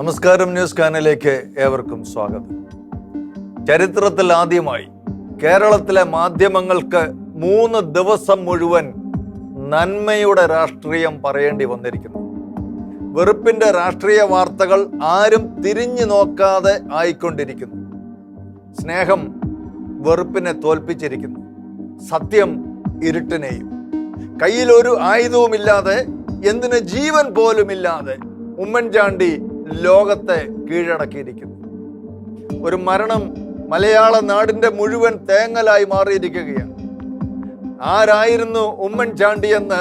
നമസ്കാരം, ന്യൂസ് ചാനലിലേക്ക് ഏവർക്കും സ്വാഗതം. ചരിത്രത്തിൽ ആദ്യമായി കേരളത്തിലെ മാധ്യമങ്ങൾക്ക് 3 ദിവസം മുഴുവൻ നന്മയുടെ രാഷ്ട്രീയം പറയേണ്ടി വന്നിരിക്കുന്നു. വെറുപ്പിന്റെ രാഷ്ട്രീയ വാർത്തകൾ ആരും തിരിഞ്ഞു നോക്കാതെ ആയിക്കൊണ്ടിരിക്കുന്നു. സ്നേഹം വെറുപ്പിനെ തോൽപ്പിച്ചിരിക്കുന്നു. സത്യം ഇരുട്ടിനെയും. കയ്യിൽ ഒരു ആയുധവുമില്ലാതെ, എന്തിന് ജീവൻ പോലുമില്ലാതെ ഉമ്മൻചാണ്ടി ലോകത്തെ കീഴടക്കിയിരിക്കുന്നു. ഒരു മരണം മലയാള നാടിന്റെ മുഴുവൻ തേങ്ങലായി മാറിയിരിക്കുകയാണ്. ആരായിരുന്നു ഉമ്മൻചാണ്ടി എന്ന്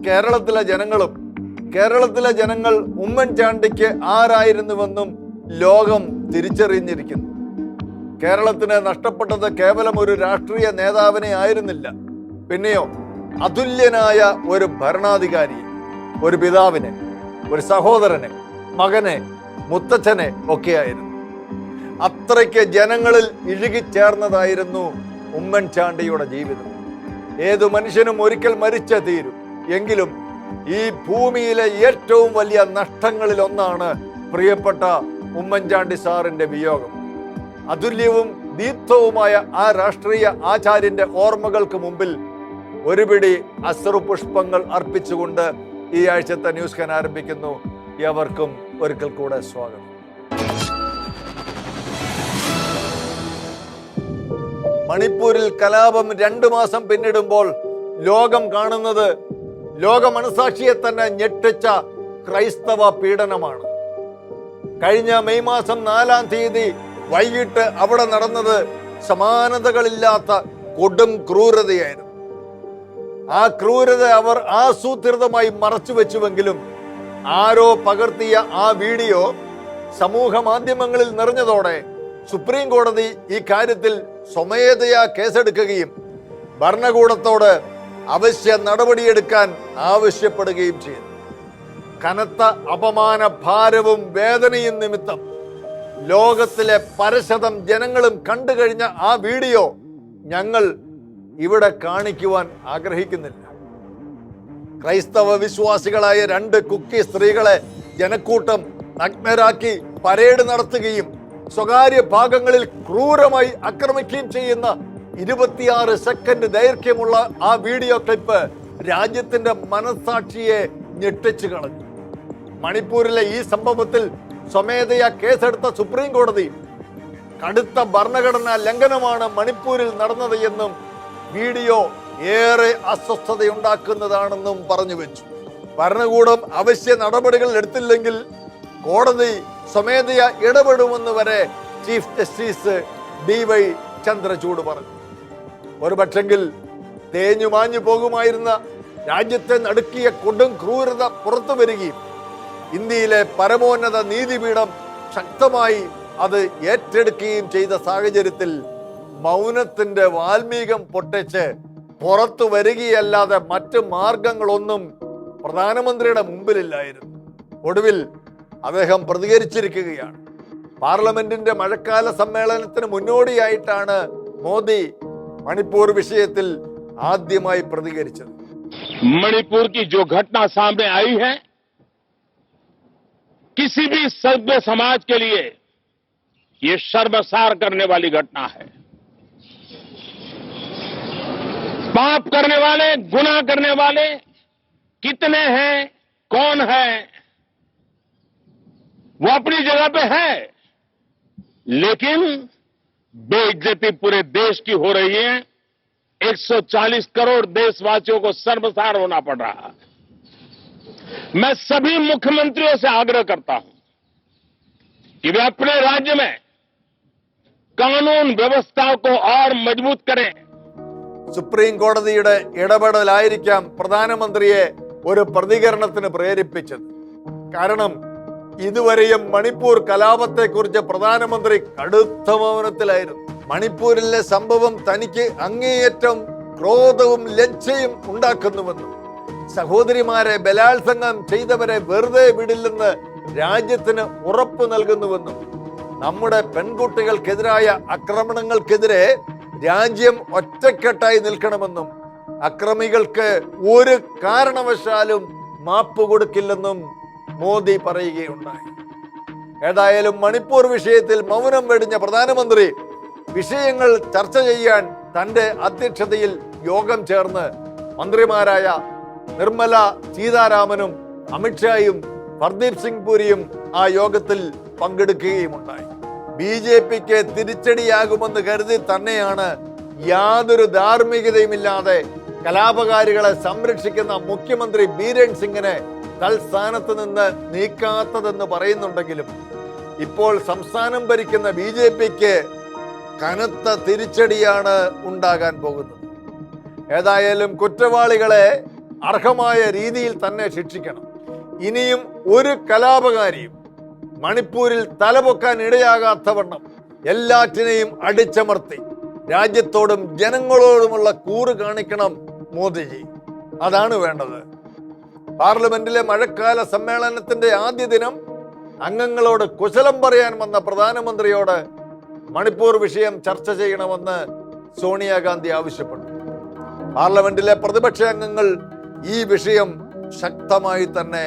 കേരളത്തിലെ ജനങ്ങൾ ഉമ്മൻചാണ്ടിക്ക് ആരായിരുന്നുവെന്നും ലോകം തിരിച്ചറിഞ്ഞിരിക്കുന്നു. കേരളത്തിന് നഷ്ടപ്പെട്ടത് കേവലം ഒരു രാഷ്ട്രീയ നേതാവിനെ ആയിരുന്നില്ല, പിന്നെയോ അതുല്യനായ ഒരു ഭരണാധികാരിയെ, ഒരു പിതാവിനെ, ഒരു സഹോദരനെ, മകനെ, മുത്തച്ഛനെ ഒക്കെയായിരുന്നു. അത്രയ്ക്ക് ജനങ്ങളിൽ ഇഴുകിച്ചേർന്നതായിരുന്നു ഉമ്മൻചാണ്ടിയുടെ ജീവിതം. ഏതു മനുഷ്യനും ഒരിക്കൽ മരിച്ചേ തീരും. എങ്കിലും ഈ ഭൂമിയിലെ ഏറ്റവും വലിയ നഷ്ടങ്ങളിൽ ഒന്നാണ് പ്രിയപ്പെട്ട ഉമ്മൻചാണ്ടി സാറിന്റെ വിയോഗം. അതുല്യവും ദീപ്തവുമായ ആ രാഷ്ട്രീയ ആചാര്യന്റെ ഓർമ്മകൾക്ക് മുമ്പിൽ ഒരു പിടി അശ്രുപുഷ്പങ്ങൾ അർപ്പിച്ചുകൊണ്ട് ഈ ആഴ്ചത്തെ ന്യൂസ് കാൻ ആരംഭിക്കുന്നു. എവർക്കും ഒരിക്കൽ കൂടെ സ്വാഗതം. മണിപ്പൂരിൽ കലാപം 2 മാസം പിന്നിടുമ്പോൾ ലോകം കാണുന്നത് ലോക മനസാക്ഷിയെ തന്നെ ഞെട്ടിച്ച ക്രൈസ്തവ പീഡനമാണ്. കഴിഞ്ഞ മെയ് മാസം 4-ാം തീയതി വൈകിട്ട് അവിടെ നടന്നത് സമാനതകളില്ലാത്ത കൊടും ക്രൂരതയായിരുന്നു. ആ ക്രൂരത അവർ ആസൂത്രിതമായി മറച്ചു വെച്ചുവെങ്കിലും ആരോ പകർത്തിയ ആ വീഡിയോ സമൂഹ മാധ്യമങ്ങളിൽ നിറഞ്ഞതോടെ സുപ്രീം കോടതി ഈ കാര്യത്തിൽ സ്വമേധയാ കേസെടുക്കുകയും ഭരണകൂടത്തോട് അവശ്യ നടപടിയെടുക്കാൻ ആവശ്യപ്പെടുകയും ചെയ്തു. കനത്ത അപമാന ഭാരവും വേദനയും നിമിത്തം ലോകത്തിലെ പരശതം ജനങ്ങളും കണ്ടു കഴിഞ്ഞ ആ വീഡിയോ ഞങ്ങൾ ഇവിടെ കാണിക്കുവാൻ ആഗ്രഹിക്കുന്നില്ല. ക്രൈസ്തവ വിശ്വാസികളായ 2 കുക്കി സ്ത്രീകളെ ജനക്കൂട്ടം നഗ്നരാക്കി പരേഡ് നടത്തുകയും സ്വകാര്യ ഭാഗങ്ങളിൽ ക്രൂരമായി ആക്രമിക്കുകയും ചെയ്യുന്ന 26 സെക്കൻഡ് ദൈർഘ്യമുള്ള ആ വീഡിയോ ക്ലിപ്പ് രാജ്യത്തിന്റെ മനസാക്ഷിയെ ഞെട്ടിച്ചു കളഞ്ഞു. മണിപ്പൂരിലെ ഈ സംഭവത്തിൽ സ്വമേധയാ കേസെടുത്ത സുപ്രീം കോടതി കടുത്ത ഭരണഘടനാ ലംഘനമാണ് മണിപ്പൂരിൽ നടന്നത് എന്നും വീഡിയോ ഏറെ അസ്വസ്ഥതയുണ്ടാക്കുന്നതാണെന്നും പറഞ്ഞു വെച്ചു. ഭരണകൂടം അവശ്യ നടപടികൾ എടുത്തില്ലെങ്കിൽ കോടതി സ്വമേധയാ ഇടപെടുമെന്ന് വരെ ചീഫ് ജസ്റ്റിസ് DY ചന്ദ്രചൂഡ് പറഞ്ഞു. ഒരു പക്ഷെങ്കിൽ തേഞ്ഞു മാഞ്ഞു പോകുമായിരുന്ന രാജ്യത്തെ നടുക്കിയ കൊടും ക്രൂരത പുറത്തു വരികയും ഇന്ത്യയിലെ പരമോന്നത നീതിപീഠം ശക്തമായി അത് ഏറ്റെടുക്കുകയും ചെയ്ത സാഹചര്യത്തിൽ മൗനത്തിന്റെ വാൽമീകം പൊട്ടിച്ച് പുറത്തു വരികയല്ലാതെ മറ്റ് മാർഗങ്ങളൊന്നും പ്രധാനമന്ത്രിയുടെ മുമ്പിലില്ലായിരുന്നു. ഒടുവിൽ അദ്ദേഹം പ്രതികരിച്ചിരിക്കുകയാണ്. പാർലമെന്റിന്റെ മഴക്കാല സമ്മേളനത്തിന് മുന്നോടിയായിട്ടാണ് മോദി മണിപ്പൂർ വിഷയത്തിൽ ആദ്യമായി പ്രതികരിച്ചത്. मणिपुर की जो घटना सामने आई है, किसी भी सभ्य समाज के लिए ये शर्मसार करने वाली घटना है. पाप करने वाले, गुनाह करने वाले कितने हैं, कौन है, वो अपनी जगह पे है, लेकिन बेइज्जती पूरे देश की हो रही है. 140 करोड़ देशवासियों को शर्मसार होना पड़ रहा है. मैं सभी मुख्यमंत्रियों से आग्रह करता हूं कि वे अपने राज्य में कानून व्यवस्था को और मजबूत करें. സുപ്രീം കോടതിയുടെ ഇടപെടലായിരിക്കാം പ്രധാനമന്ത്രിയെ ഒരു പ്രതികരണത്തിന് പ്രേരിപ്പിച്ചത്. കാരണം ഇതുവരെയും മണിപ്പൂർ കലാപത്തെക്കുറിച്ച് പ്രധാനമന്ത്രി കടുത്ത മൗനത്തിലായിരുന്നു. മണിപ്പൂരിലെ സംഭവം തനിക്ക് അങ്ങേയറ്റം ക്രോധവും ലജ്ജയും ഉണ്ടാക്കുന്നുവെന്നും സഹോദരിമാരെ ബലാത്സംഗം ചെയ്തവരെ വെറുതെ വിടില്ലെന്ന് രാജ്യത്തിന് ഉറപ്പ് നൽകുന്നുവെന്നും നമ്മുടെ പെൺകുട്ടികൾക്കെതിരായ ആക്രമണങ്ങൾക്കെതിരെ രാജ്യം ഒറ്റക്കെട്ടായി നിൽക്കണമെന്നും അക്രമികൾക്ക് ഒരു കാരണവശാലും മാപ്പ് കൊടുക്കില്ലെന്നും മോദി പറയുകയുണ്ടായി. ഏതായാലും മണിപ്പൂർ വിഷയത്തിൽ മൗനം വെടിഞ്ഞ പ്രധാനമന്ത്രി വിഷയങ്ങൾ ചർച്ച ചെയ്യാൻ തന്റെ അധ്യക്ഷതയിൽ യോഗം ചേർന്ന് മന്ത്രിമാരായ നിർമ്മല സീതാരാമനും അമിത്ഷായും ഹർദീപ് സിംഗ് പുരിയും ആ യോഗത്തിൽ പങ്കെടുക്കുകയുമുണ്ടായി. BJPക്ക് തിരിച്ചടിയാകുമെന്ന് കരുതി തന്നെയാണ് യാതൊരു ധാർമ്മികതയുമില്ലാതെ കലാപകാരികളെ സംരക്ഷിക്കുന്ന മുഖ്യമന്ത്രി ബീരൻ സിംഗിനെ തൽസ്ഥാനത്ത് നിന്ന് നീക്കാത്തതെന്ന് പറയുന്നുണ്ടെങ്കിലും ഇപ്പോൾ സംസ്ഥാനം ഭരിക്കുന്ന BJPക്ക് കനത്ത തിരിച്ചടിയാണ് ഉണ്ടാകാൻ പോകുന്നത്. ഏതായാലും കുറ്റവാളികളെ അർഹമായ രീതിയിൽ തന്നെ ശിക്ഷിക്കണം. ഇനിയും ഒരു കലാപകാരിയും മണിപ്പൂരിൽ തലപൊക്കാൻ ഇടയാകാത്തവണ്ണം എല്ലാറ്റിനെയും അടിച്ചമർത്തി രാജ്യത്തോടും ജനങ്ങളോടുമുള്ള കൂറ് കാണിക്കണം മോദിജി. അതാണ് വേണ്ടത്. പാർലമെന്റിലെ മഴക്കാല സമ്മേളനത്തിന്റെ ആദ്യ ദിനം അംഗങ്ങളോട് കുശലം പറയാൻ വന്ന പ്രധാനമന്ത്രിയോട് മണിപ്പൂർ വിഷയം ചർച്ച ചെയ്യണമെന്ന് സോണിയാഗാന്ധി ആവശ്യപ്പെട്ടു. പാർലമെന്റിലെ പ്രതിപക്ഷ അംഗങ്ങൾ ഈ വിഷയം ശക്തമായി തന്നെ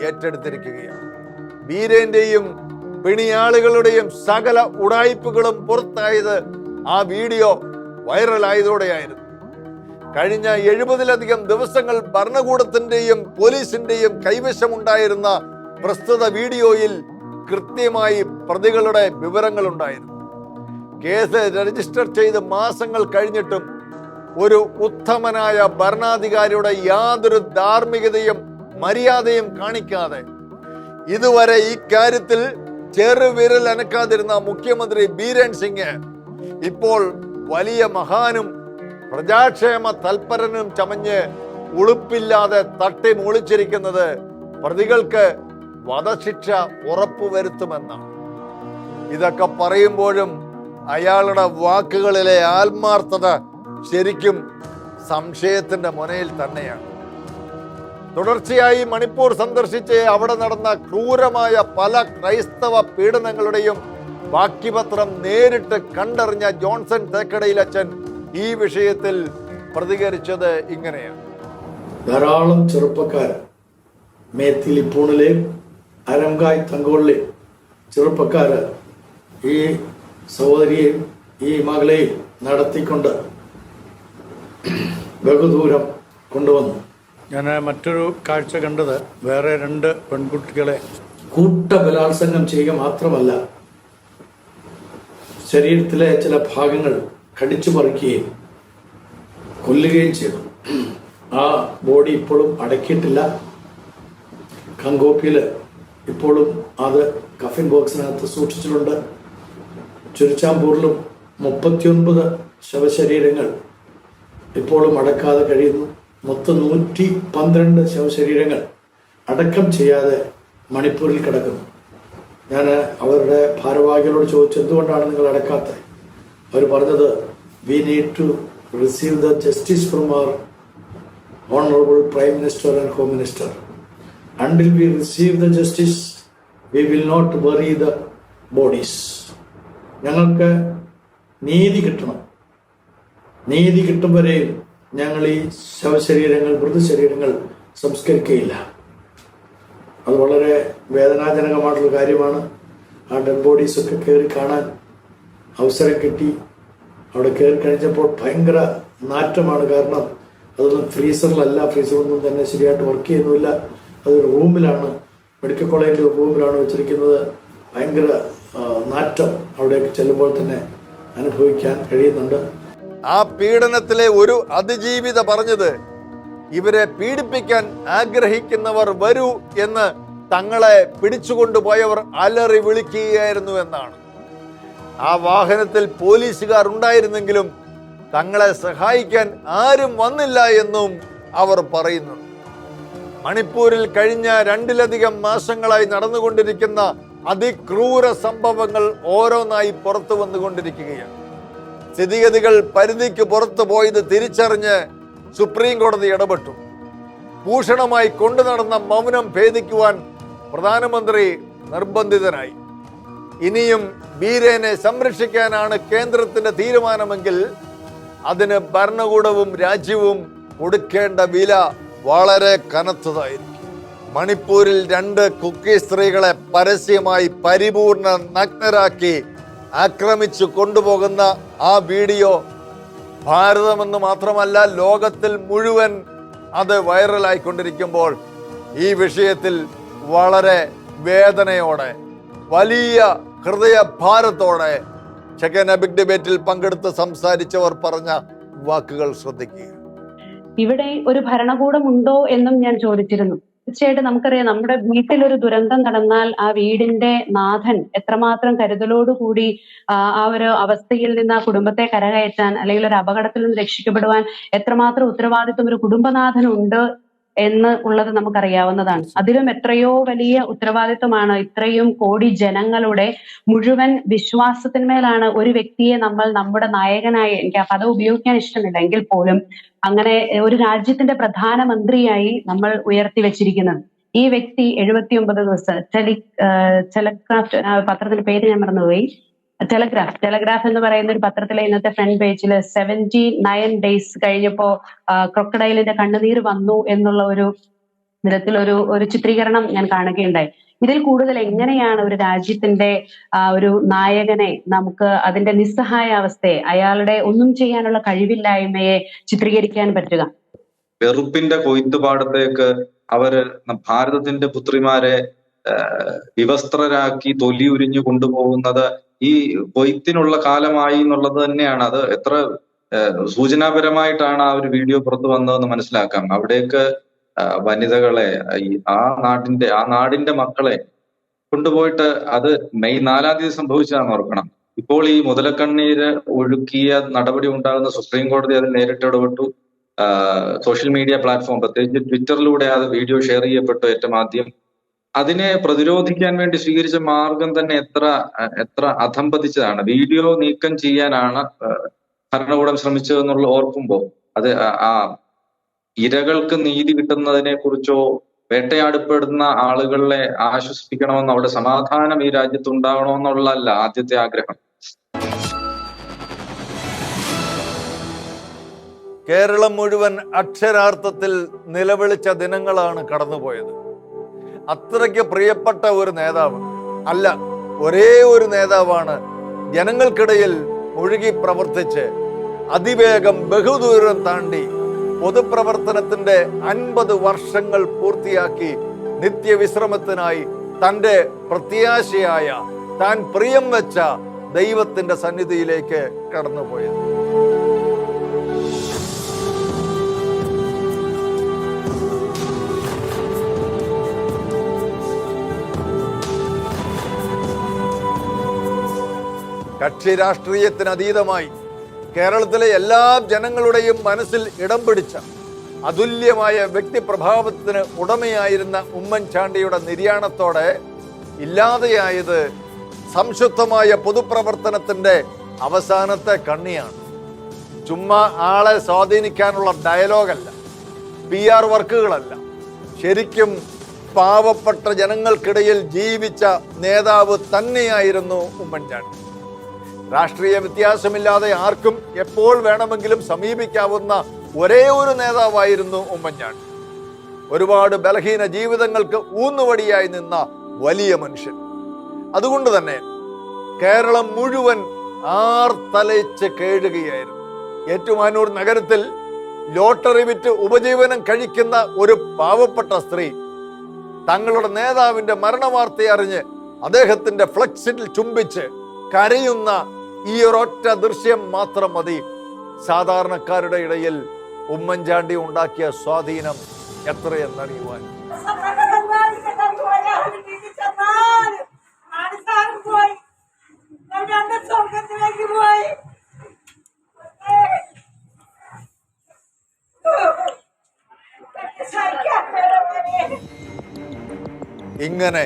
ഏറ്റെടുത്തിരിക്കുകയാണ്. ബീരന്റെയും പിണിയാളുകളുടെയും സകല ഉടായ്പകളും പുറത്തായത് ആ വീഡിയോ വൈറലായതോടെയായിരുന്നു. കഴിഞ്ഞ 70-ലധികം ദിവസങ്ങൾ ഭരണകൂടത്തിന്റെയും പോലീസിന്റെയും കൈവശമുണ്ടായിരുന്ന പ്രസ്തുത വീഡിയോയിൽ കൃത്യമായി പ്രതികളുടെ വിവരങ്ങൾ ഉണ്ടായിരുന്നു. കേസ് രജിസ്റ്റർ ചെയ്ത് മാസങ്ങൾ കഴിഞ്ഞിട്ടും ഒരു ഉത്തമനായ ഭരണാധികാരിയുടെ യാതൊരു ധാർമ്മികതയും മര്യാദയും കാണിക്കാതെ ഇതുവരെ ഈ കാര്യത്തിൽ ചെറുവിരൽ അനക്കാതിരുന്ന മുഖ്യമന്ത്രി ബീരൻ സിംഗ് ഇപ്പോൾ വലിയ മഹാനും പ്രജാക്ഷേമ തൽപരനും ചമഞ്ഞ് ഉളുപ്പില്ലാതെ തട്ടി മൂളിച്ചിരിക്കുന്നത് പ്രതികൾക്ക് വധശിക്ഷ ഉറപ്പുവരുത്തുമെന്നാണ്. ഇതൊക്കെ പറയുമ്പോഴും അയാളുടെ വാക്കുകളിലെ ആത്മാർത്ഥത ശരിക്കും സംശയത്തിന്റെ മുനയിൽ തന്നെയാണ്. തുടർച്ചയായി മണിപ്പൂർ സന്ദർശിച്ച് അവിടെ നടന്ന ക്രൂരമായ പല ക്രൈസ്തവ പീഡനങ്ങളുടെയും ബാക്കിപത്രം നേരിട്ട് കണ്ടറിഞ്ഞ ജോൺസൺ തേക്കടയിലച്ചൻ ഈ വിഷയത്തിൽ പ്രതികരിച്ചത് ഇങ്ങനെയാണ്. ധാരാളം ചെറുപ്പക്കാർ മേത്തിലി പൂണിലെ അരംഗായ് തങ്കോളിലെ ചെറുപ്പക്കാർ ഈ സഹോദരിയെയും ഈ മകളെയും നടത്തിക്കൊണ്ട് ബഹുദൂരം കൊണ്ടുവന്നു. ഞാൻ മറ്റൊരു കാഴ്ച കണ്ടത് വേറെ 2 പെൺകുട്ടികളെ കൂട്ടബലാത്സംഗം ചെയ്യുക മാത്രമല്ല, ശരീരത്തിലെ ചില ഭാഗങ്ങൾ കടിച്ചു പറിക്കുകയും കൊല്ലുകയും ചെയ്തു. ആ ബോഡി ഇപ്പോഴും അടക്കിയിട്ടില്ല. കങ്കോപ്പിയിൽ ഇപ്പോഴും അത് കഫിൻ ബോക്സിനകത്ത് സൂക്ഷിച്ചിട്ടുണ്ട്. ചുരുച്ചാമ്പൂരിലും 39 ശവശരീരങ്ങൾ ഇപ്പോഴും അടക്കാതെ കഴിയുന്നു. മൊത്തം 112 ശവശരീരങ്ങൾ അടക്കം ചെയ്യാതെ മണിപ്പൂരിൽ കിടക്കുന്നു. ഞാൻ അവരുടെ ഭാരവാഹികളോട് ചോദിച്ചു, എന്തുകൊണ്ടാണ് നിങ്ങൾ അടക്കാത്തത്? അവർ പറഞ്ഞത്, we need to receive the justice from our honourable prime minister and home minister. Until we receive the justice we will not bury the bodies. ഞങ്ങൾക്ക് നീതി കിട്ടണം. നീതി കിട്ടും വരെയും ഞങ്ങൾ ഈ ശവശരീരങ്ങൾ, മൃതശരീരങ്ങൾ സംസ്കരിക്കുകയില്ല. അത് വളരെ വേദനാജനകമായിട്ടുള്ള കാര്യമാണ്. ആ ഡെഡ് ബോഡീസൊക്കെ കയറി കാണാൻ അവസരം കിട്ടി. അവിടെ കയറി കഴിഞ്ഞപ്പോൾ ഭയങ്കര നാറ്റമാണ്. കാരണം അതൊന്നും ഫ്രീസറിലല്ല, ഫ്രീസറൊന്നും തന്നെ ശരിയായിട്ട് വർക്ക് ചെയ്യുന്നുമില്ല. അതൊരു റൂമിലാണ്, മെഡിക്കൽ കോളേജിൻ്റെ റൂമിലാണ് വെച്ചിരിക്കുന്നത്. ഭയങ്കര നാറ്റം അവിടേക്ക് ചെല്ലുമ്പോൾ തന്നെ അനുഭവിക്കാൻ കഴിയുന്നുണ്ട്. ആ പീഡനത്തിലെ ഒരു അതിജീവിത പറഞ്ഞത്, ഇവരെ പീഡിപ്പിക്കാൻ ആഗ്രഹിക്കുന്നവർ വരൂ എന്ന് തങ്ങളെ പിടിച്ചുകൊണ്ടുപോയവർ അലറി വിളിക്കുകയായിരുന്നു എന്നാണ്. ആ വാഹനത്തിൽ പോലീസുകാർ ഉണ്ടായിരുന്നെങ്കിലും തങ്ങളെ സഹായിക്കാൻ ആരും വന്നില്ല എന്നും അവർ പറയുന്നു. മണിപ്പൂരിൽ കഴിഞ്ഞ 2-ലധികം മാസങ്ങളായി നടന്നുകൊണ്ടിരിക്കുന്ന അതിക്രൂര സംഭവങ്ങൾ ഓരോന്നായി പുറത്തു വന്നുകൊണ്ടിരിക്കുകയാണ്. സ്ഥിതിഗതികൾ പരിധിക്ക് പുറത്തു പോയത് തിരിച്ചറിഞ്ഞ് സുപ്രീം കോടതി ഇടപെട്ടു. ഭൂഷണമായി കൊണ്ടു നടന്ന മൗനം ഭേദിക്കുവാൻ പ്രധാനമന്ത്രി നിർബന്ധിതനായി. ഇനിയും ബീരനെ സംരക്ഷിക്കാനാണ് കേന്ദ്രത്തിന്റെ തീരുമാനമെങ്കിൽ അതിന് ഭരണകൂടവും രാജ്യവും കൊടുക്കേണ്ട വില വളരെ കനത്തതായിരിക്കും. മണിപ്പൂരിൽ 2 കുക്കി സ്ത്രീകളെ പരസ്യമായി പരിപൂർണ നഗ്നരാക്കി ആക്രമിച്ചു കൊണ്ടുപോകുന്ന ആ വീഡിയോ ഭാരതമെന്ന് മാത്രമല്ല ലോകത്തിൽ മുഴുവൻ അത് വൈറലായിക്കൊണ്ടിരിക്കുമ്പോൾ ഈ വിഷയത്തിൽ വളരെ വേദനയോടെ വലിയ ഹൃദയഭാരത്തോടെ സെക്കൻഡ് എപിക് ഡിബേറ്റിൽ പങ്കെടുത്ത് സംസാരിച്ചവർ പറഞ്ഞ വാക്കുകൾ ശ്രദ്ധിക്കുക. ഇവിടെ ഒരു ഭരണകൂടം ഉണ്ടോ എന്നും ഞാൻ ചോദിച്ചിരുന്നു. തീർച്ചയായിട്ടും നമുക്കറിയാം, നമ്മുടെ വീട്ടിലൊരു ദുരന്തം നടന്നാൽ ആ വീടിന്റെ നാഥൻ എത്രമാത്രം കരുതലോടുകൂടി ആ ഒരു അവസ്ഥയിൽ നിന്ന് ആ കുടുംബത്തെ കരകയറ്റാൻ അല്ലെങ്കിൽ ഒരു അപകടത്തിൽ നിന്ന് രക്ഷിക്കപ്പെടുവാൻ എത്രമാത്രം ഉത്തരവാദിത്വം ഒരു കുടുംബനാഥനുണ്ട് എന്ന് ഉള്ളത് നമുക്കറിയാവുന്നതാണ്. അതിലും എത്രയോ വലിയ ഉത്തരവാദിത്വമാണ് ഇത്രയും കോടി ജനങ്ങളുടെ മുഴുവൻ വിശ്വാസത്തിന്മേലാണ് ഒരു വ്യക്തിയെ നമ്മൾ നമ്മുടെ നായകനായി, എനിക്ക് ആ പദം ഉപയോഗിക്കാൻ ഇഷ്ടമില്ല എങ്കിൽ പോലും, അങ്ങനെ ഒരു രാജ്യത്തിന്റെ പ്രധാനമന്ത്രിയായി നമ്മൾ ഉയർത്തി വെച്ചിരിക്കുന്നത്. ഈ വ്യക്തി 79 ദിവസം ടെലിഗ്രാഫ് പത്രത്തിന്റെ പേര് ഞാൻ മറന്നുപോയി, ടെലഗ്രാഫ് എന്ന് പറയുന്ന ഒരു പത്രത്തിലെ ഇന്നത്തെ ഫ്രണ്ട് പേജിൽ 79 ഡേയ്സ് കഴിഞ്ഞപ്പോ ക്രൊക്കഡൈലിന്റെ കണ്ണുനീര് വന്നു എന്നുള്ള ഒരു വിധത്തിലൊരു ചിത്രീകരണം ഞാൻ കാണുകയുണ്ടായി. ഇതിൽ കൂടുതൽ എങ്ങനെയാണ് ഒരു രാജ്യത്തിന്റെ ഒരു നായകനെ നമുക്ക് അതിന്റെ നിസ്സഹായ അവസ്ഥയെ, അയാളുടെ ഒന്നും ചെയ്യാനുള്ള കഴിവില്ലായ്മയെ ചിത്രീകരിക്കാൻ പറ്റുക? വെറുപ്പിന്റെ കൊയ്ത്തുപാടത്തേക്ക് അവര് ഭാരതത്തിന്റെ പുത്രിമാരെ വിവസ്ത്രരാക്കി തൊലി ഉരിഞ്ഞു കൊണ്ടുപോകുന്നത് ഈ കൊയ്ത്തിനുള്ള കാലമായി എന്നുള്ളത് തന്നെയാണ്. അത് എത്ര സൂചനാപരമായിട്ടാണ് ആ ഒരു വീഡിയോ പുറത്തു വന്നതെന്ന് മനസ്സിലാക്കാം. അവിടേക്ക് വനിതകളെ, ആ നാടിന്റെ മക്കളെ കൊണ്ടുപോയിട്ട് അത് മെയ് 4-ാം തീയതി സംഭവിച്ചതാണെന്ന് ഓർക്കണം. ഇപ്പോൾ ഈ മുതലക്കണ്ണീര് ഒഴുക്കിയ നടപടി ഉണ്ടാകുന്ന സുപ്രീം കോടതി അതിൽ നേരിട്ട് ഇടപെട്ടു. സോഷ്യൽ മീഡിയ പ്ലാറ്റ്ഫോം, പ്രത്യേകിച്ച് ട്വിറ്ററിലൂടെ ആ വീഡിയോ ഷെയർ ചെയ്യപ്പെട്ടു ഏറ്റവും ആദ്യം. അതിനെ പ്രതിരോധിക്കാൻ വേണ്ടി സ്വീകരിച്ച മാർഗം തന്നെ എത്ര അധംപതിച്ചതാണ്. വീഡിയോ നീക്കം ചെയ്യാനാണ് ഭരണകൂടം ശ്രമിച്ചതെന്നുള്ള ഓർക്കുമ്പോൾ അത് ആ ഇരകൾക്ക് നീതി കിട്ടുന്നതിനെ കുറിച്ചോ വേട്ടയാടപ്പെടുന്ന ആളുകളെ ആശ്വസിപ്പിക്കണമെന്നോ അവിടെ സമാധാനം ഈ രാജ്യത്ത് ഉണ്ടാകണമെന്നുള്ളതല്ല ആദ്യത്തെ ആഗ്രഹം. കേരളം മുഴുവൻ അക്ഷരാർത്ഥത്തിൽ നിലവിളിച്ച ദിനങ്ങളാണ് കടന്നുപോയത്. അത്രയ്ക്ക് പ്രിയപ്പെട്ട ഒരു നേതാവ് അല്ല, ഒരേ ഒരു നേതാവാണ് ജനങ്ങൾക്കിടയിൽ ഒഴുകി പ്രവർത്തിച്ച് അതിവേഗം ബഹുദൂരം താണ്ടി പൊതുപ്രവർത്തനത്തിന്റെ 50 വർഷങ്ങൾ പൂർത്തിയാക്കി നിത്യവിശ്രമത്തിനായി തൻ്റെ പ്രത്യാശയായ, താൻ പ്രിയം വെച്ച ദൈവത്തിന്റെ സന്നിധിയിലേക്ക് കടന്നുപോയത്. കക്ഷി രാഷ്ട്രീയത്തിനതീതമായി കേരളത്തിലെ എല്ലാ ജനങ്ങളുടെയും മനസ്സിൽ ഇടം പിടിച്ച അതുല്യമായ വ്യക്തിപ്രഭാവത്തിന് ഉടമയായിരുന്ന ഉമ്മൻചാണ്ടിയുടെ നിര്യാണത്തോടെ ഇല്ലാതെയായത് സംശുദ്ധമായ പൊതുപ്രവർത്തനത്തിന്റെ അവസാനത്തെ കണ്ണിയാണ്. ചുമ്മാ ആളെ സ്വാധീനിക്കാനുള്ള ഡയലോഗല്ല, PR വർക്കുകളല്ല, ശരിക്കും പാവപ്പെട്ട ജനങ്ങൾക്കിടയിൽ ജീവിച്ച നേതാവ് തന്നെയായിരുന്നു ഉമ്മൻചാണ്ടി. രാഷ്ട്രീയ വ്യത്യാസമില്ലാതെ ആർക്കും എപ്പോൾ വേണമെങ്കിലും സമീപിക്കാവുന്ന ഒരേ ഒരു നേതാവായിരുന്നു ഉമ്മൻചാണ്ടി. ഒരുപാട് ബലഹീന ജീവിതങ്ങൾക്ക് ഊന്നുവടിയായി നിന്ന വലിയ മനുഷ്യൻ. അതുകൊണ്ട് തന്നെ കേരളം മുഴുവൻ ആർത്തലയിച്ച് കേഴുകയായിരുന്നു. ഏറ്റുമാനൂർ നഗരത്തിൽ ലോട്ടറി വിറ്റ് ഉപജീവനം കഴിക്കുന്ന ഒരു പാവപ്പെട്ട സ്ത്രീ തങ്ങളുടെ നേതാവിന്റെ മരണവാർത്ത അറിഞ്ഞ് അദ്ദേഹത്തിന്റെ ഫ്ലക്സിൽ ചുംബിച്ച് കരയുന്ന ഈ ഒരൊറ്റ ദൃശ്യം മാത്രം മതി സാധാരണക്കാരുടെ ഇടയിൽ ഉമ്മൻചാണ്ടി ഉണ്ടാക്കിയ സ്വാധീനം എത്രയെന്നറിയുവാൻ. ഇങ്ങനെ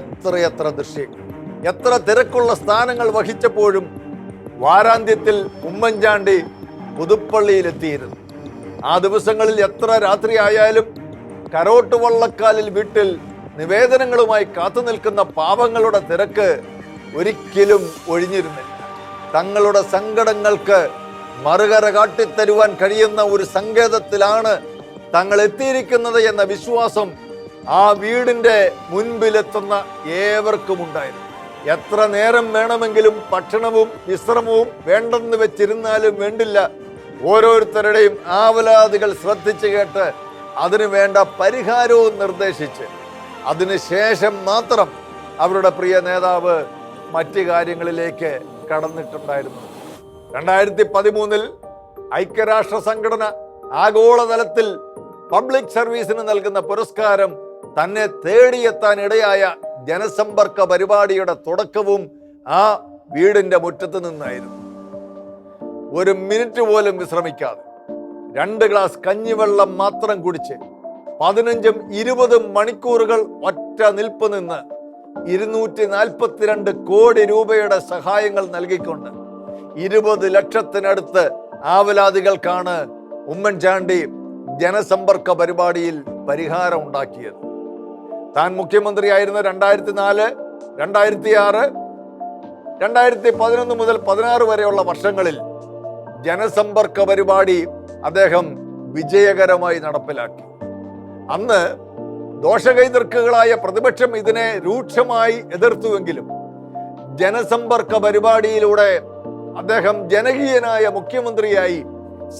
എത്രയെത്ര ദൃശ്യങ്ങൾ, എത്ര തിരക്കുള്ള സ്ഥാനങ്ങൾ വഹിച്ചപ്പോഴും വാരാന്ത്യത്തിൽ ഉമ്മൻചാണ്ടി പുതുപ്പള്ളിയിലെത്തിയിരുന്നു. ആ ദിവസങ്ങളിൽ എത്ര രാത്രിയായാലും കരോട്ട് വള്ളക്കാലിൽ വീട്ടിൽ നിവേദനങ്ങളുമായി കാത്തു നിൽക്കുന്ന പാവങ്ങളുടെ തിരക്ക് ഒരിക്കലും ഒഴിഞ്ഞിരുന്നില്ല. തങ്ങളുടെ സങ്കടങ്ങൾക്ക് മറുകര കാട്ടിത്തരുവാൻ കഴിയുന്ന ഒരു സങ്കേതത്തിലാണ് തങ്ങൾ എത്തിയിരിക്കുന്നത് എന്ന വിശ്വാസം ആ വീടിന്റെ മുൻപിലെത്തുന്ന ഏവർക്കും ഉണ്ടായിരുന്നു. എത്ര നേരം വേണമെങ്കിലും ഭക്ഷണവും വിശ്രമവും വേണ്ടെന്ന് വെച്ചിരുന്നാലും വേണ്ടില്ല, ഓരോരുത്തരുടെയും ആവലാതികൾ ശ്രദ്ധിച്ചു കേട്ട് അതിനു വേണ്ട പരിഹാരവും നിർദ്ദേശിച്ച് അതിനുശേഷം മാത്രം അവരുടെ പ്രിയ നേതാവ് മറ്റു കാര്യങ്ങളിലേക്ക് കടന്നിട്ടുണ്ടായിരുന്നു. 2013 ഐക്യരാഷ്ട്ര സംഘടന ആഗോളതലത്തിൽ പബ്ലിക് സർവീസിന് നൽകുന്ന പുരസ്കാരം തന്നെ തേടിയെത്താൻ ഇടയായ ജനസമ്പർക്ക പരിപാടിയുടെ തുടക്കവും ആ വീടിന്റെ മുറ്റത്ത് നിന്നായിരുന്നു. ഒരു മിനിറ്റ് പോലും വിശ്രമിക്കാതെ 2 ഗ്ലാസ് കഞ്ഞിവെള്ളം മാത്രം കുടിച്ച് 15-20 മണിക്കൂറുകൾ ഒറ്റ നിൽപ്പ് നിന്ന് 242 കോടി രൂപയുടെ സഹായങ്ങൾ നൽകിക്കൊണ്ട് 20 ലക്ഷത്തിനടുത്ത് ആവലാതികൾക്കാണ് ഉമ്മൻചാണ്ടി ജനസമ്പർക്ക പരിപാടിയിൽ പരിഹാരം ഉണ്ടാക്കിയത്. താൻ മുഖ്യമന്ത്രിയായിരുന്ന 2004, 2006, 2011 മുതൽ 16 വരെയുള്ള വർഷങ്ങളിൽ ജനസമ്പർക്ക പരിപാടി അദ്ദേഹം വിജയകരമായി നടപ്പിലാക്കി. അന്ന് ദോഷകൈതർക്കുകളായ പ്രതിപക്ഷം ഇതിനെ രൂക്ഷമായി എതിർത്തുവെങ്കിലും ജനസമ്പർക്ക പരിപാടിയിലൂടെ അദ്ദേഹം ജനകീയനായ മുഖ്യമന്ത്രിയായി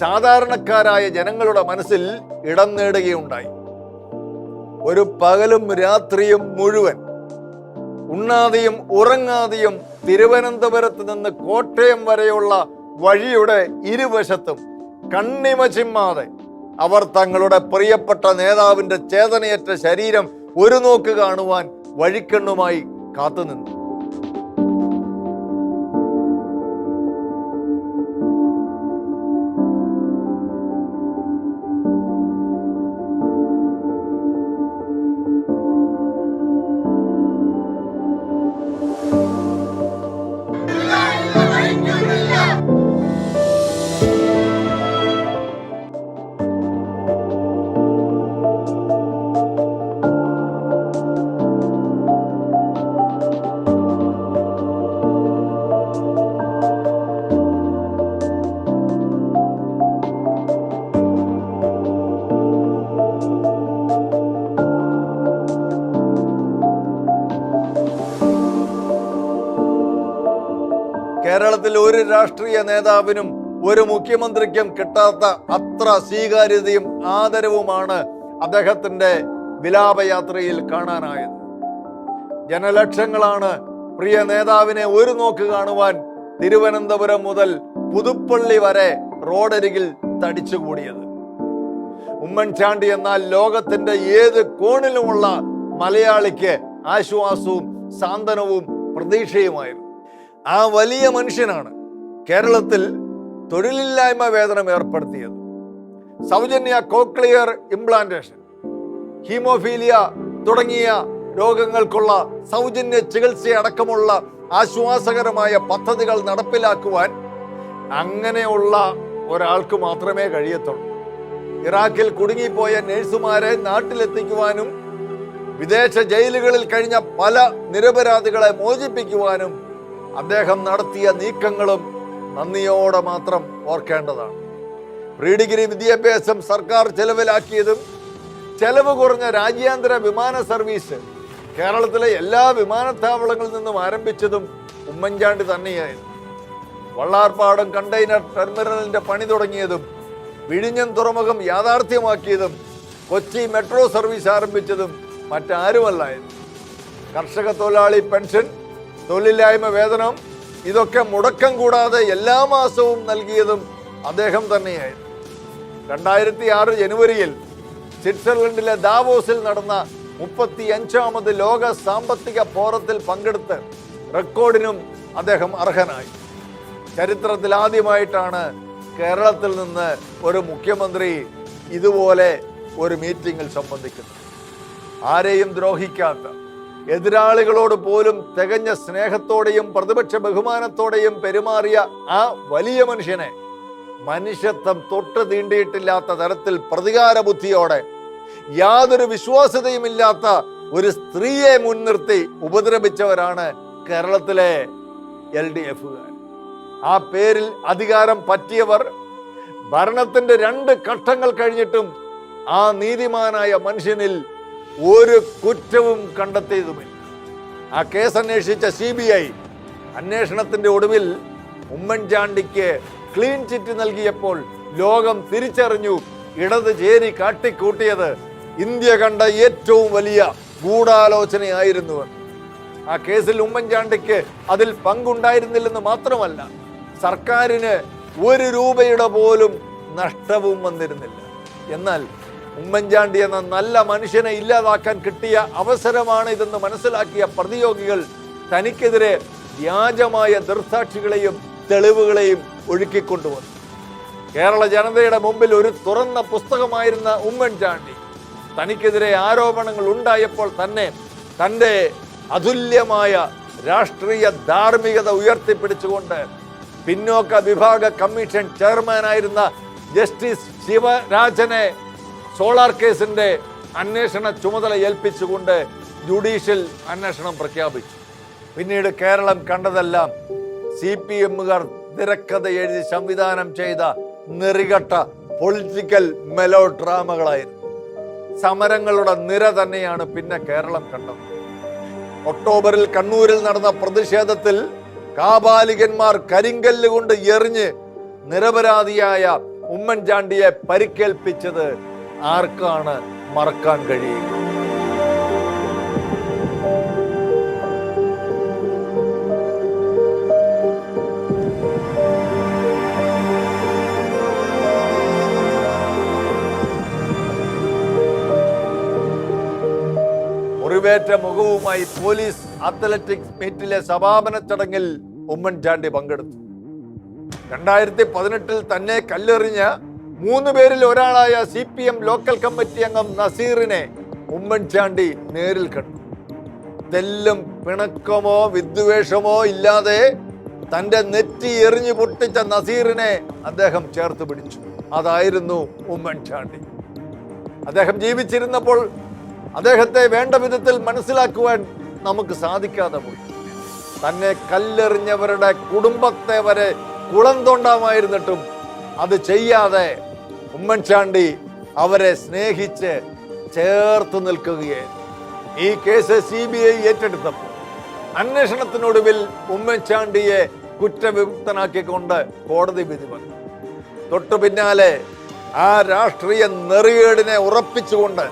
സാധാരണക്കാരായ ജനങ്ങളുടെ മനസ്സിൽ ഇടം നേടുകയുണ്ടായി. ഒരു പകലും രാത്രിയും മുഴുവൻ ഉണ്ണാതെയും ഉറങ്ങാതെയും തിരുവനന്തപുരത്ത് നിന്ന് കോട്ടയം വരെയുള്ള വഴിയുടെ ഇരുവശത്തും കണ്ണിമ ചിമ്മാതെ അവർ തങ്ങളുടെ പ്രിയപ്പെട്ട നേതാവിന്റെ ചേതനയറ്റ ശരീരം ഒരു നോക്ക് കാണുവാൻ വഴിക്കണ്ണുമായി കാത്തുനിന്നു. കേരളത്തിൽ ഒരു രാഷ്ട്രീയ നേതാവിനും ഒരു മുഖ്യമന്ത്രിക്കും കിട്ടാത്ത അത്ര സ്വീകാര്യതയും ആദരവുമാണ് അദ്ദേഹത്തിന്റെ വിലാപയാത്രയിൽ കാണാനായത്. ജനലക്ഷങ്ങളാണ് പ്രിയ നേതാവിനെ ഒരു നോക്ക് കാണുവാൻ തിരുവനന്തപുരം മുതൽ പുതുപ്പള്ളി വരെ റോഡരികിൽ തടിച്ചുകൂടിയത്. ഉമ്മൻചാണ്ടി എന്നാൽ ലോകത്തിന്റെ ഏത് കോണിലുമുള്ള മലയാളിക്ക് ആശ്വാസവും സാന്ത്വനവും പ്രതീക്ഷയുമായിരുന്നു. ആ വലിയ മനുഷ്യനാണ് കേരളത്തിൽ തൊഴിലില്ലായ്മ വേതനം ഏർപ്പെടുത്തിയത്. സൗജന്യ കോക്ലിയർ ഇംപ്ലാന്റേഷൻ, ഹീമോഫീലിയ തുടങ്ങിയ രോഗങ്ങൾക്കുള്ള സൗജന്യ ചികിത്സയടക്കമുള്ള ആശ്വാസകരമായ പദ്ധതികൾ നടപ്പിലാക്കുവാൻ അങ്ങനെയുള്ള ഒരാൾക്ക് മാത്രമേ കഴിയത്തുള്ളൂ. ഇറാഖിൽ കുടുങ്ങിപ്പോയ നഴ്സുമാരെ നാട്ടിലെത്തിക്കുവാനും വിദേശ ജയിലുകളിൽ കഴിഞ്ഞ പല നിരപരാധികളെ മോചിപ്പിക്കുവാനും അദ്ദേഹം നടത്തിയ നീക്കങ്ങളും നന്ദിയോടെ മാത്രം ഓർക്കേണ്ടതാണ്. പ്രീ ഡിഗ്രി വിദ്യാഭ്യാസം സർക്കാർ ചെലവിലാക്കിയതും ചെലവ് കുറഞ്ഞ രാജ്യാന്തര വിമാന സർവീസ് കേരളത്തിലെ എല്ലാ വിമാനത്താവളങ്ങളിൽ നിന്നും ആരംഭിച്ചതും ഉമ്മൻചാണ്ടി തന്നെയായിരുന്നു. വള്ളാർപാടം കണ്ടെയ്നർ ടെർമിനലിന്റെ പണി തുടങ്ങിയതും വിഴിഞ്ഞം തുറമുഖം യാഥാർത്ഥ്യമാക്കിയതും കൊച്ചി മെട്രോ സർവീസ് ആരംഭിച്ചതും മറ്റാരുമല്ലായിരുന്നു. കർഷക തൊഴിലാളി പെൻഷൻ, തൊഴിലില്ലായ്മ വേതനം ഇതൊക്കെ മുടക്കം കൂടാതെ എല്ലാ മാസവും നൽകിയതും അദ്ദേഹം തന്നെയായിരുന്നു. 2006 ജനുവരിയിൽ സ്വിറ്റ്സർലൻഡിലെ ദാവോസിൽ നടന്ന 35ാമത് ലോക സാമ്പത്തിക ഫോറത്തിൽ പങ്കെടുത്ത് റെക്കോർഡിനും അദ്ദേഹം അർഹനായി. ചരിത്രത്തിൽ ആദ്യമായിട്ടാണ് കേരളത്തിൽ നിന്ന് ഒരു മുഖ്യമന്ത്രി ഇതുപോലെ ഒരു മീറ്റിംഗിൽ സംബന്ധിക്കുന്നത്. ആരെയും ദ്രോഹിക്കാത്ത, എതിരാളികളോട് പോലും തികഞ്ഞ സ്നേഹത്തോടെയും പ്രതിപക്ഷ ബഹുമാനത്തോടെയും പെരുമാറിയ ആ വലിയ മനുഷ്യനെ മനുഷ്യത്വം തൊട്ട് തീണ്ടിയിട്ടില്ലാത്ത തരത്തിൽ പ്രതികാര ബുദ്ധിയോടെ യാതൊരു വിശ്വാസ്യതയുമില്ലാത്ത ഒരു സ്ത്രീയെ മുൻനിർത്തി ഉപദ്രവിച്ചവരാണ് കേരളത്തിലെ LDF-കാർ. ആ പേരിൽ അധികാരം പറ്റിയവർ ഭരണത്തിന്റെ 2 ഘട്ടങ്ങൾ കഴിഞ്ഞിട്ടും ആ നീതിമാനായ മനുഷ്യനിൽ ഒരു കുറ്റവും കണ്ടെത്തിയതുമില്ല. ആ കേസ് അന്വേഷിച്ച CBI അന്വേഷണത്തിന്റെ ഒടുവിൽ ഉമ്മൻചാണ്ടിക്ക് ക്ലീൻ ചിറ്റ് നൽകിയപ്പോൾ ലോകം തിരിച്ചറിഞ്ഞു ഇടത് ചേരി കാട്ടിക്കൂട്ടിയത് ഇന്ത്യ കണ്ട ഏറ്റവും വലിയ ഗൂഢാലോചനയായിരുന്നുവെന്ന്. ആ കേസിൽ ഉമ്മൻചാണ്ടിക്ക് അതിൽ പങ്കുണ്ടായിരുന്നില്ലെന്ന് മാത്രമല്ല, സർക്കാരിന് 1 രൂപയുടെ പോലും നഷ്ടവും വന്നിരുന്നില്ല. എന്നാൽ ഉമ്മൻചാണ്ടി എന്ന നല്ല മനുഷ്യനെ ഇല്ലാതാക്കാൻ കിട്ടിയ അവസരമാണ് ഇതെന്ന് മനസ്സിലാക്കിയ പ്രതിയോഗികൾ തനിക്കെതിരെ വ്യാജമായ ദൃക്സാക്ഷികളെയും തെളിവുകളെയും ഒഴുക്കിക്കൊണ്ടുവന്നു. കേരള ജനതയുടെ മുമ്പിൽ ഒരു തുറന്ന പുസ്തകമായിരുന്ന ഉമ്മൻചാണ്ടി തനിക്കെതിരെ ആരോപണങ്ങൾ ഉണ്ടായപ്പോൾ തന്നെ തൻ്റെ അതുല്യമായ രാഷ്ട്രീയ ധാർമ്മികത ഉയർത്തിപ്പിടിച്ചുകൊണ്ട് പിന്നോക്ക വിഭാഗ കമ്മീഷൻ ചെയർമാനായിരുന്ന ജസ്റ്റിസ് ശിവരാജനെ സോളാർ കേസിന്റെ അന്വേഷണ ചുമതല ഏൽപ്പിച്ചുകൊണ്ട് ജുഡീഷ്യൽ അന്വേഷണം പ്രഖ്യാപിച്ചു. പിന്നീട് കേരളം കണ്ടതെല്ലാം CPMകാർ തിരക്കഥ എഴുതി സംവിധാനം ചെയ്ത നെറികെട്ട പൊളിറ്റിക്കൽ മെലോ ഡ്രാമകളായിരുന്നു. സമരങ്ങളുടെ നിര തന്നെയാണ് പിന്നെ കേരളം കണ്ടത്. ഒക്ടോബറിൽ കണ്ണൂരിൽ നടന്ന പ്രതിഷേധത്തിൽ കാപാലികന്മാർ കരിങ്കല്ല് കൊണ്ട് എറിഞ്ഞ് നിരപരാധിയായ ഉമ്മൻചാണ്ടിയെ പരിക്കേൽപ്പിച്ചത് ആർക്കാണ് മറക്കാൻ കഴിയുക? മുറിവേറ്റ മുഖവുമായി പോലീസ് അത്ലറ്റിക്സ് മീറ്റിലെ സമാപന ചടങ്ങിൽ ഉമ്മൻചാണ്ടി പങ്കെടുത്തു. 2018 തന്നെ കല്ലെറിഞ്ഞ 3 പേരിൽ ഒരാളായ CPM ലോക്കൽ കമ്മിറ്റി അംഗം നസീറിനെ ഉമ്മൻചാണ്ടി നേരിൽ കണ്ടു. തെല്ലും പിണക്കമോ വിദ്വേഷമോ ഇല്ലാതെ തൻ്റെ നെറ്റി എറിഞ്ഞു പൊട്ടിച്ച നസീറിനെ അദ്ദേഹം ചേർത്ത് പിടിച്ചു. അതായിരുന്നു ഉമ്മൻചാണ്ടി. അദ്ദേഹം ജീവിച്ചിരുന്നപ്പോൾ അദ്ദേഹത്തെ വേണ്ട വിധത്തിൽ മനസ്സിലാക്കുവാൻ നമുക്ക് സാധിക്കാതെ പോയി. തന്നെ കല്ലെറിഞ്ഞവരുടെ കുടുംബത്തെ വരെ കുളം തോണ്ടാമായിരുന്നിട്ടും അത് ചെയ്യാതെ ഉമ്മൻചാണ്ടി അവരെ സ്നേഹിച്ച് ചേർത്ത് നിൽക്കുകയായിരുന്നു. ഈ കേസ് CBI ഏറ്റെടുത്തപ്പോൾ അന്വേഷണത്തിനൊടുവിൽ ഉമ്മൻചാണ്ടിയെ കുറ്റവിമുക്തനാക്കിക്കൊണ്ട് കോടതി വിധി വന്നു. തൊട്ടു പിന്നാലെ ആ രാഷ്ട്രീയ നെറികേടിനെ ഉറപ്പിച്ചുകൊണ്ട്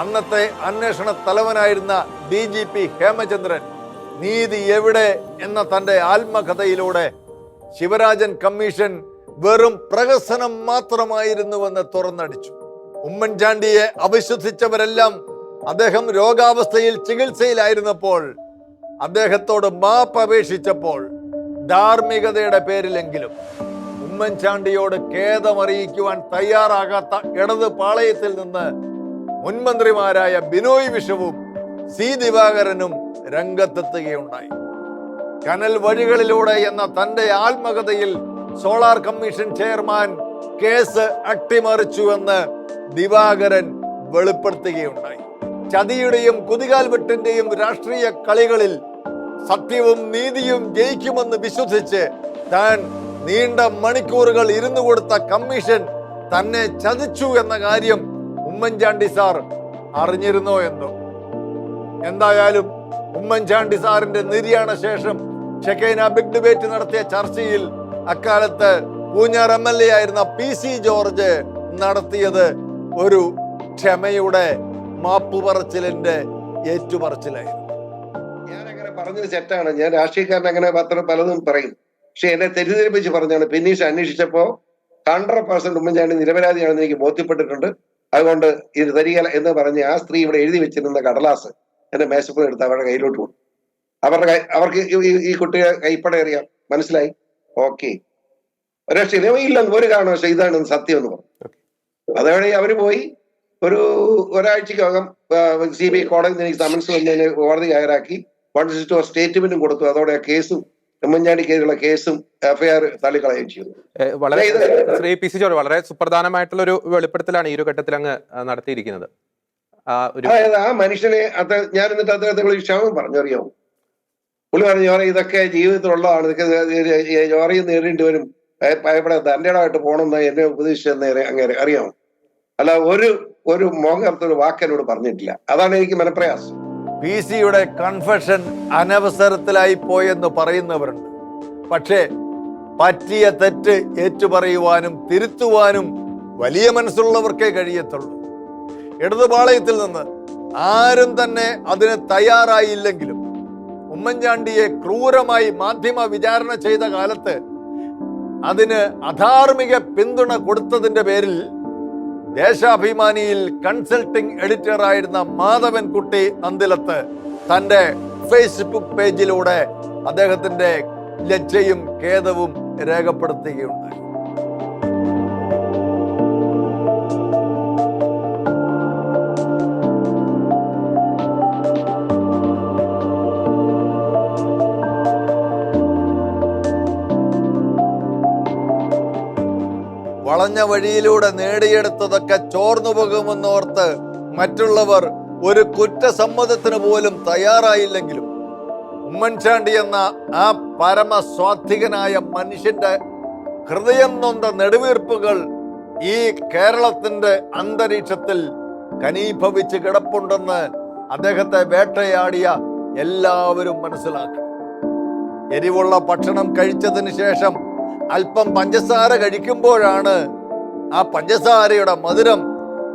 അന്നത്തെ അന്വേഷണ തലവനായിരുന്ന DGP ഹേമചന്ദ്രൻ നീതി എവിടെ എന്ന തൻ്റെ ആത്മകഥയിലൂടെ ശിവരാജൻ കമ്മീഷൻ വെറും പ്രഹസനം മാത്രമായിരുന്നുവെന്ന് തുറന്നടിച്ചു. ഉമ്മൻചാണ്ടിയെ അവിശ്വസിച്ചവരെല്ലാം അദ്ദേഹം രോഗാവസ്ഥയിൽ ചികിത്സയിലായിരുന്നപ്പോൾ അദ്ദേഹത്തോട് മാപ്പ് അപേക്ഷിച്ചപ്പോൾ ധാർമ്മികതയുടെ പേരിലെങ്കിലും ഉമ്മൻചാണ്ടിയോട് ഖേദമറിയിക്കുവാൻ തയ്യാറാകാത്ത ഇടത് പാളയത്തിൽ നിന്ന് മുൻമന്ത്രിമാരായ ബിനോയ് വിശ്വവും C ദിവാകരനും രംഗത്തെത്തുകയുണ്ടായി. കനൽ വഴികളിലൂടെ എന്ന തന്റെ ആത്മകഥയിൽ സോളാർ കമ്മീഷൻ ചെയർമാൻ കേസ് അട്ടിമറിച്ചുവെന്ന് ദിവാകരൻ വെളിപ്പെടുത്തുകയുണ്ടായി. ചതിയുടെയും കുതികാൽ വെട്ടിന്റെയും രാഷ്ട്രീയ കളികളിൽ സത്യവും നീതിയും ജയിക്കുമെന്ന് വിശ്വസിച്ച് താൻ നീണ്ട മണിക്കൂറുകൾ ഇരുന്നു കൊടുത്ത കമ്മീഷൻ തന്നെ ചതിച്ചു എന്ന കാര്യം ഉമ്മൻചാണ്ടി സാർ അറിഞ്ഞിരുന്നോ എന്തോ? എന്തായാലും ഉമ്മൻചാണ്ടി സാറിന്റെ നിര്യാണ ശേഷം ഷെക്കൈന ബിഗ് ഡിബേറ്റ് നടത്തിയ ചർച്ചയിൽ അക്കാലത്ത് പൂഞ്ഞാർ MLA ആയിരുന്ന PC ജോർജ് നടത്തിയത് ഒരു ക്ഷമയുടെ മാപ്പുപറച്ചിലിന്റെ ഏറ്റുപറച്ചിലായിരുന്നു. ഞാൻ അങ്ങനെ പറഞ്ഞത് തെറ്റാണ്. ഞാൻ രാഷ്ട്രീയക്കാരൻ അങ്ങനെ പലതും പറയും. പക്ഷെ എന്നെ തെറ്റിദ്ധരിപ്പിച്ച് പറഞ്ഞാണ്. പിന്നീട് അന്വേഷിച്ചപ്പോ 100% ഉമ്മൻചാണ്ടി നിരപരാധിയാണെന്ന് എനിക്ക് ബോധ്യപ്പെട്ടിട്ടുണ്ട്. അതുകൊണ്ട് ഇത് തരിക എന്ന് പറഞ്ഞ് ആ സ്ത്രീ ഇവിടെ എഴുതി വെച്ചിരുന്ന കടലാസ് എന്റെ മേശപ്പുറം എടുത്ത് അവരുടെ കയ്യിലോട്ട് കൊടുത്തു. അവർക്ക് ഈ കുട്ടിയെ കൈപ്പട അറിയാം, മനസ്സിലായി, ഓക്കെ, ഇല്ലെന്ന് ഒരു കാരണവശാലും ഇതാണ് സത്യം എന്ന് പറഞ്ഞു. അതേപോലെ അവര് പോയി ഒരാഴ്ചക്കകം CBI കോടതി എനിക്ക് സമൻസ് വന്നതിന് കോടതി കയറാക്കി 164 സ്റ്റേറ്റ്മെന്റും കൊടുത്തു. അതോടെ കേസും ഉമ്മൻചാണ്ടിക്കെതിരെയുള്ള കേസും FIR തള്ളിക്കളയുകയും ചെയ്തു. വളരെ ശ്രീ PC ജോർജ്, വളരെ സുപ്രധാനമായിട്ടുള്ള ഒരു വെളിപ്പെടുത്തലാണ് ഈ ഒരു ഘട്ടത്തിൽ അങ്ങ് നടത്തിയിരിക്കുന്നത്. അതായത് ആ മനുഷ്യനെ ഞാൻ എന്നിട്ട് അദ്ദേഹത്തെ ക്ഷമം പറഞ്ഞറിയാമോ? പുള്ളി പറഞ്ഞു, ജോറി ഇതൊക്കെ ജീവിതത്തിലുള്ളതാണ്, ഇതൊക്കെ ജോറിയും നേരിടേണ്ടി വരും, ഇവിടെ തന്റെ ഇടമായിട്ട് പോകണമെന്ന് എന്നെ ഉപദേശിച്ചെന്ന് അങ്ങനെ അറിയാമോ? അല്ല ഒരു മോഹത്തൊരു വാക്കനോട് പറഞ്ഞിട്ടില്ല. അതാണ് എനിക്ക് മനപ്രയാസം. PC-യുടെ കൺഫെഷൻ അനവസരത്തിലായി പോയെന്ന് പറയുന്നവരുണ്ട്. പക്ഷേ പറ്റിയ തെറ്റ് ഏറ്റുപറയുവാനും തിരുത്തുവാനും വലിയ മനസ്സുള്ളവർക്കേ കഴിയത്തുള്ളൂ. ഇടതുപാളയത്തിൽ നിന്ന് ആരും തന്നെ അതിന് തയ്യാറായില്ലെങ്കിലും ഉമ്മൻചാണ്ടിയെ ക്രൂരമായി മാധ്യമ വിചാരണ ചെയ്ത കാലത്ത് അതിന് അധാർമിക പിന്തുണ കൊടുത്തതിന്റെ പേരിൽ ദേശാഭിമാനിയിൽ കൺസൾട്ടിംഗ് എഡിറ്റർ ആയിരുന്ന മാധവൻകുട്ടി നന്ദിലത്ത് തന്റെ ഫേസ്ബുക്ക് പേജിലൂടെ അദ്ദേഹത്തിന്റെ ലജ്ജയും ഖേദവും രേഖപ്പെടുത്തുകയുണ്ടായി. വളഞ്ഞ വഴിയിലൂടെ നേടിയെടുത്തതൊക്കെ ചോർന്നു പോകുമെന്നോർത്ത് മറ്റുള്ളവർ ഒരു കുറ്റസമ്മതത്തിന് പോലും തയ്യാറായില്ലെങ്കിലും ഉമ്മൻചാണ്ടി എന്ന ആ പരമസ്വാത്വികനായ മനുഷ്യന്റെ ഹൃദയം നൊന്ത നെടുവീർപ്പുകൾ ഈ കേരളത്തിന്റെ അന്തരീക്ഷത്തിൽ ഘനീഭവിച്ച് കിടപ്പുണ്ടെന്ന് അദ്ദേഹത്തെ വേട്ടയാടിയ എല്ലാവരും മനസ്സിലാക്കി. എരിവുള്ള ഭക്ഷണം കഴിച്ചതിന് ശേഷം അല്പം പഞ്ചസാര കഴിക്കുമ്പോഴാണ് ആ പഞ്ചസാരയുടെ മധുരം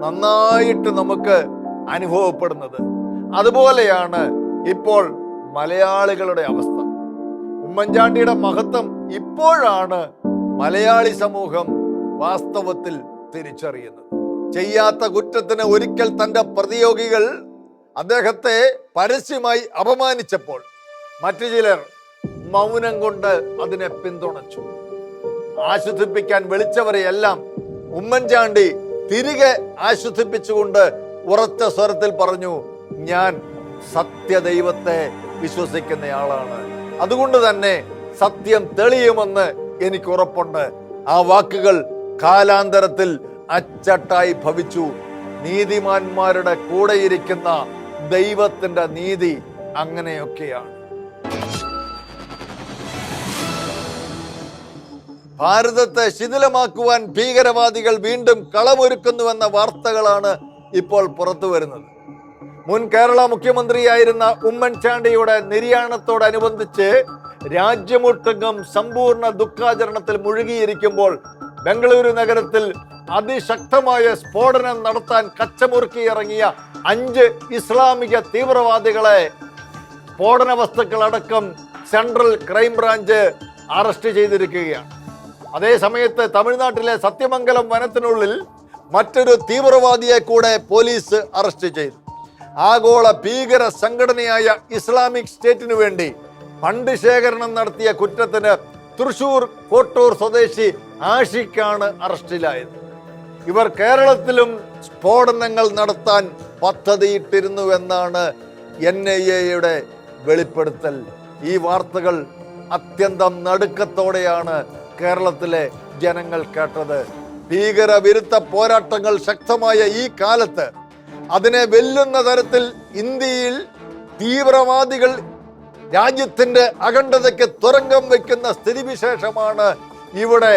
നന്നായിട്ട് നമുക്ക് അനുഭവപ്പെടുന്നത്. അതുപോലെയാണ് ഇപ്പോൾ മലയാളികളുടെ അവസ്ഥ. ഉമ്മൻചാണ്ടിയുടെ മഹത്വം ഇപ്പോഴാണ് മലയാളി സമൂഹം വാസ്തവത്തിൽ തിരിച്ചറിയുന്നത്. ചെയ്യാത്ത കുറ്റത്തിന് ഒരിക്കൽ തന്റെ പ്രതിയോഗികൾ അദ്ദേഹത്തെ പരസ്യമായി അപമാനിച്ചപ്പോൾ മറ്റു ചിലർ മൗനം കൊണ്ട് അതിനെ പിന്തുണച്ചു. ആശ്വസിപ്പിക്കാൻ വിളിച്ചവരെയെല്ലാം ഉമ്മൻചാണ്ടി തിരികെ ആശ്വസിപ്പിച്ചുകൊണ്ട് ഉറച്ച സ്വരത്തിൽ പറഞ്ഞു, ഞാൻ സത്യദൈവത്തെ വിശ്വസിക്കുന്നയാളാണ്, അതുകൊണ്ട് തന്നെ സത്യം തെളിയുമെന്ന് എനിക്ക് ഉറപ്പുണ്ട്. ആ വാക്കുകൾ കാലാന്തരത്തിൽ അച്ചട്ടായി ഭവിച്ചു. നീതിമാന്മാരുടെ കൂടെയിരിക്കുന്ന ദൈവത്തിന്റെ നീതി അങ്ങനെയൊക്കെയാണ്. ഭാരതത്തെ ശിഥിലമാക്കുവാൻ ഭീകരവാദികൾ വീണ്ടും കളമൊരുക്കുന്നുവെന്ന വാർത്തകളാണ് ഇപ്പോൾ പുറത്തു വരുന്നത്. മുൻ കേരള മുഖ്യമന്ത്രിയായിരുന്ന ഉമ്മൻചാണ്ടിയുടെ നിര്യാണത്തോടനുബന്ധിച്ച് രാജ്യമൊട്ടുങ്ങും സമ്പൂർണ്ണ ദുഃഖാചരണത്തിൽ മുഴുകിയിരിക്കുമ്പോൾ ബംഗളൂരു നഗരത്തിൽ അതിശക്തമായ സ്ഫോടനം നടത്താൻ കച്ചമുറുക്കി ഇറങ്ങിയ 5 ഇസ്ലാമിക തീവ്രവാദികളെ സ്ഫോടന വസ്തുക്കളടക്കം സെൻട്രൽ ക്രൈംബ്രാഞ്ച് അറസ്റ്റ് ചെയ്തിരിക്കുകയാണ്. അതേ സമയത്ത് തമിഴ്നാട്ടിലെ സത്യമംഗലം വനത്തിനുള്ളിൽ മറ്റൊരു തീവ്രവാദിയെ കൂടെ പോലീസ് അറസ്റ്റ് ചെയ്തു. ആഗോള ഭീകര സംഘടനയായ ഇസ്ലാമിക് സ്റ്റേറ്റിനു വേണ്ടി ഫണ്ട് ശേഖരണം നടത്തിയ കുറ്റത്തിന് തൃശൂർ കോട്ടൂർ സ്വദേശി ആഷിഖാണ് അറസ്റ്റിലായത്. ഇവർ കേരളത്തിലും സ്ഫോടനങ്ങൾ നടത്താൻ പദ്ധതിയിട്ടിരുന്നുവെന്നാണ് NIA-യുടെ വെളിപ്പെടുത്തൽ. ഈ വാർത്തകൾ അത്യന്തം നടുക്കത്തോടെയാണ് കേരളത്തിലെ ജനങ്ങൾ കേട്ടത്. ഭീകരവിരുദ്ധ പോരാട്ടങ്ങൾ ശക്തമായ ഈ കാലത്ത് അതിനെ വെല്ലുന്ന തരത്തിൽ ഇന്ത്യയിൽ തീവ്രവാദികൾ രാജ്യത്തിന്റെ അഖണ്ഡതയ്ക്ക് തുരങ്കം വയ്ക്കുന്ന സ്ഥിതിവിശേഷമാണ് ഇവിടെ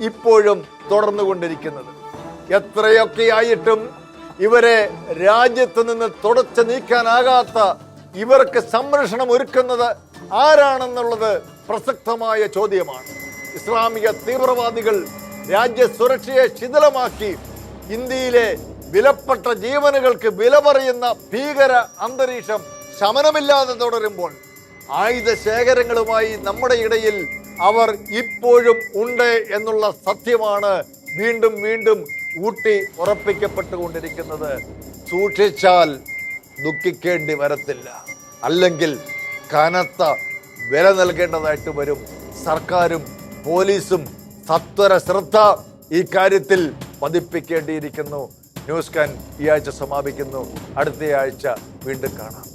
ഇപ്പോഴും തുടർന്നുകൊണ്ടിരിക്കുന്നത്. എത്രയൊക്കെയായിട്ടും ഇവരെ രാജ്യത്ത് നിന്ന് തുടച്ചു നീക്കാനാകാത്ത ഇവർക്ക് സംരക്ഷണം ഒരുക്കുന്നത് ആരാണെന്നുള്ളത് പ്രസക്തമായ ചോദ്യമാണ്. ഇസ്ലാമിക തീവ്രവാദികൾ രാജ്യ സുരക്ഷയെ ശിഥിലമാക്കി ഇന്ത്യയിലെ വിലപ്പെട്ട ജീവനുകൾക്ക് വില പറയുന്ന ഭീകര അന്തരീക്ഷം ശമനമില്ലാതെ തുടരുമ്പോൾ ആയുധ ശേഖരങ്ങളുമായി നമ്മുടെ ഇടയിൽ അവർ ഇപ്പോഴും ഉണ്ട് എന്നുള്ള സത്യമാണ് വീണ്ടും വീണ്ടും ഊട്ടി ഉറപ്പിക്കപ്പെട്ടുകൊണ്ടിരിക്കുന്നത്. സൂക്ഷിച്ചാൽ ദുഃഖിക്കേണ്ടി വരത്തില്ല, അല്ലെങ്കിൽ കനത്ത വില നൽകേണ്ടതായിട്ട് വരും. സർക്കാരും പോലീസും സത്വര ശ്രദ്ധ ഈ കാര്യത്തിൽ പതിപ്പിക്കേണ്ടിയിരിക്കുന്നു. ന്യൂസ് കാൻ ഈ ആഴ്ച സമാപിക്കുന്നു. അടുത്തയാഴ്ച വീണ്ടും കാണാം.